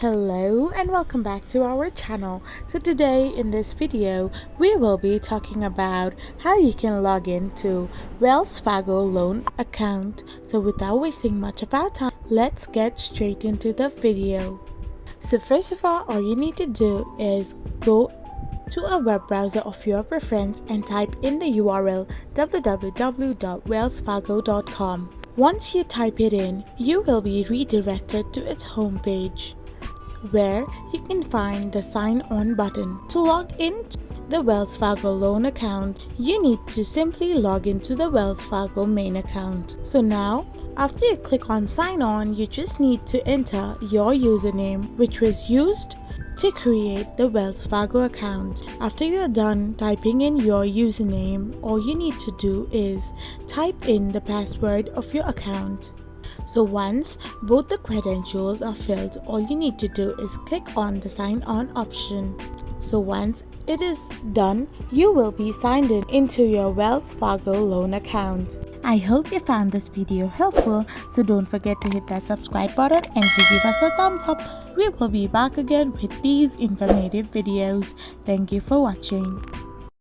Hello and welcome back to our channel. So today in this video we will be talking about how you can log in to Wells Fargo loan account. So without wasting much of our time, let's get straight into the video. So first of all you need to do is go to a web browser of your preference and type in the URL www.wellsfargo.com. Once you type it in, you will be redirected to its homepage, where you can find the sign on button. To log in to the Wells Fargo loan account, you need to simply log into the Wells Fargo main account. So now, after you click on sign on, you just need to enter your username which was used to create the Wells Fargo account. After you are done typing in your username, all you need to do is type in the password of your account. So once both the credentials are filled, all you need to do is click on the sign on option. So once it is done, you will be signed in into your Wells Fargo loan account. I hope you found this video helpful, so don't forget to hit that subscribe button and to give us a thumbs up. We will be back again with these informative videos. Thank you for watching.